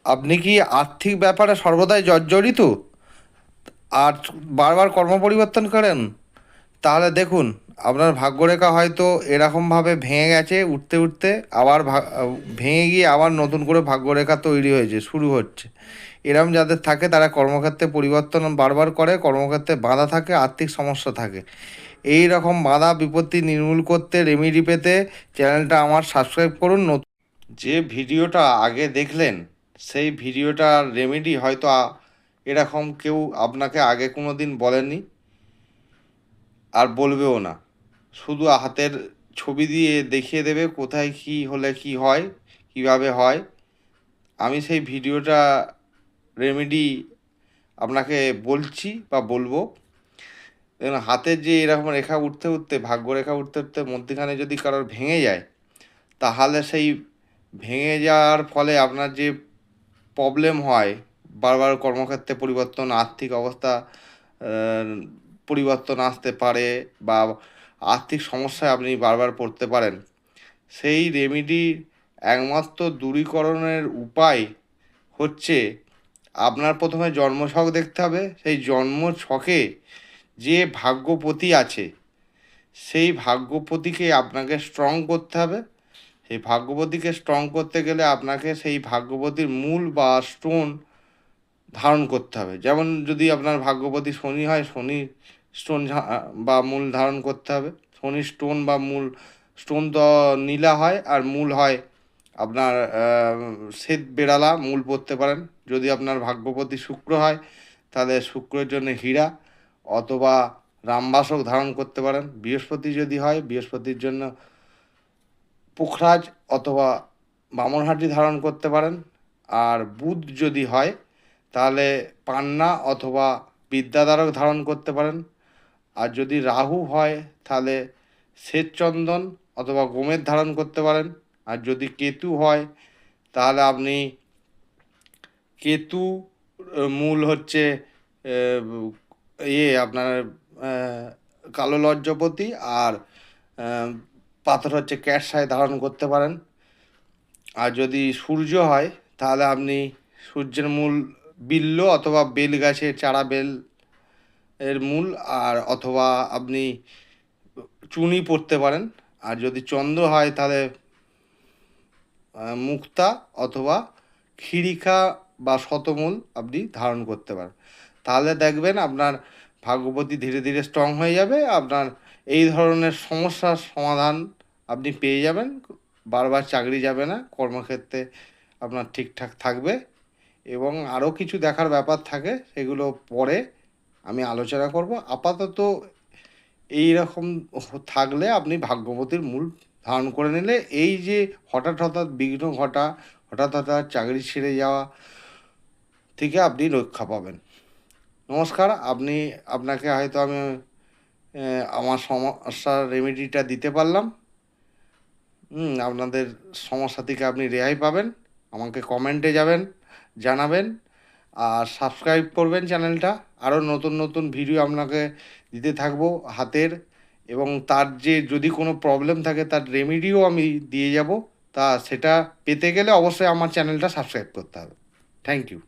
আপনি কি আর্থিক ব্যাপারে সর্বদাই জর্জরিত আর বারবার কর্ম পরিবর্তন করেন? তাহলে দেখুন, আপনার ভাগ্যরেখা হয়তো এরকমভাবে ভেঙে গেছে, উঠতে উঠতে আবার ভেঙে গিয়ে আবার নতুন করে ভাগ্যরেখা তৈরি হয়েছে, শুরু হচ্ছে। এরম যাদের থাকে তারা কর্মক্ষেত্রে পরিবর্তন বারবার করে, কর্মক্ষেত্রে বাধা থাকে, আর্থিক সমস্যা থাকে। এই রকম বাধা বিপত্তি নির্মূল করতে, রেমেডি পেতে চ্যানেলটা আমার সাবস্ক্রাইব করুন। যে ভিডিওটা আগে দেখলেন সেই ভিডিওটার রেমেডি হয়তো এরকম কেউ আপনাকে আগে কোনো দিন বলেনি আর বলবেও না। শুধু হাতের ছবি দিয়ে দেখিয়ে দেবে কোথায় কী হলে কী হয়, কীভাবে হয়। আমি সেই ভিডিওটা রেমেডি আপনাকে বলছি বা বলবো। দেখুন, হাতের যে এরকম রেখা উঠতে উঠতে, ভাগ্যরেখা উঠতে উঠতে মধ্যিখানে যদি কারোর ভেঙে যায়, তাহলে সেই ভেঙে যাওয়ার ফলে আপনার যে প্রবলেম হয়, বারবার কর্মক্ষেত্রে পরিবর্তন, আর্থিক অবস্থা পরিবর্তন আসতে পারে, বা আর্থিক সমস্যায় আপনি বারবার পড়তে পারেন, সেই রেমেডির একমাত্র দূরীকরণের উপায় হচ্ছে আপনার প্রথমে জন্মছক দেখতে হবে। সেই জন্মছকে যে ভাগ্যপতি আছে সেই ভাগ্যপতিকে আপনাকে স্ট্রং করতে হবে। সেই ভাগ্যপতিকে স্ট্রং করতে গেলে আপনাকে সেই ভাগ্যপতির মূল বা স্টোন ধারণ করতে হবে। যেমন যদি আপনার ভাগ্যপতি শনি হয়, শনি স্টোন বা মূল ধারণ করতে হবে। শনি স্টোন বা মূল, স্টোন তো নীলা হয় আর মূল হয় আপনার শ্বেত বেড়ালা, মূল পরতে পারেন। যদি আপনার ভাগ্যপতি শুক্র হয় তাহলে শুক্রের জন্য হীরা অথবা রামবাসক ধারণ করতে পারেন। বৃহস্পতি যদি হয় বৃহস্পতির জন্য পুখরাজ অথবা বামনহাটি ধারণ করতে পারেন। আর বুধ যদি হয় তাহলে পান্না অথবা বিদ্যাধারক ধারণ করতে পারেন। আর যদি রাহু হয় তাহলে শ্বেতচন্দন অথবা গোমেদ ধারণ করতে পারেন। আর যদি কেতু হয় তাহলে আপনি কেতু মূল হচ্ছে আপনার কালো লজ্জপতি, আর পাথর হচ্ছে ক্যাটসাই ধারণ করতে পারেন। আর যদি সূর্য হয় তাহলে আপনি সূর্যের মূল বিল্ব অথবা বেল গাছের চারা, বেল এর মূল, আর অথবা আপনি চুনি পড়তে পারেন। আর যদি চন্দ্র হয় তাহলে মুক্তা অথবা ক্ষিরিখা বা শতমূল আপনি ধারণ করতে পারেন। তাহলে দেখবেন আপনার ভাগ্যপতি ধীরে ধীরে স্ট্রং হয়ে যাবে। আপনার এই ধরনের সমস্যার সমাধান আপনি পেয়ে যাবেন। বারবার চাকরি যাবে না, কর্মক্ষেত্রে আপনার ঠিকঠাক থাকবে। এবং আরও কিছু দেখার ব্যাপার থাকে, সেগুলো পরে আমি আলোচনা করব। আপাতত এই রকম থাকলে আপনি ভাগ্যবতীর মূল ধারণ করে নিলে এই যে হঠাৎ হঠাৎ বিঘ্ন ঘটা, হঠাৎ হঠাৎ চাকরি ছেড়ে যাওয়া থেকে আপনি রক্ষা পাবেন। নমস্কার। আপনাকে হয়তো আমি আমার সমস্যার রেমেডিটা দিতে পারলাম। আপনাদের সমস্যা থেকে আপনি রেহাই পাবেন। আমাকে কমেন্টে জানাবেন আর সাবস্ক্রাইব করবেন চ্যানেলটা। আরও নতুন নতুন ভিডিও আপনাকে দিতে থাকবো হাতের, এবং তার যে যদি কোনো প্রবলেম থাকে তার রেমেডিও আমি দিয়ে যাব। সেটা পেতে গেলে অবশ্যই আমার চ্যানেলটা সাবস্ক্রাইব করতে হবে। Thank you.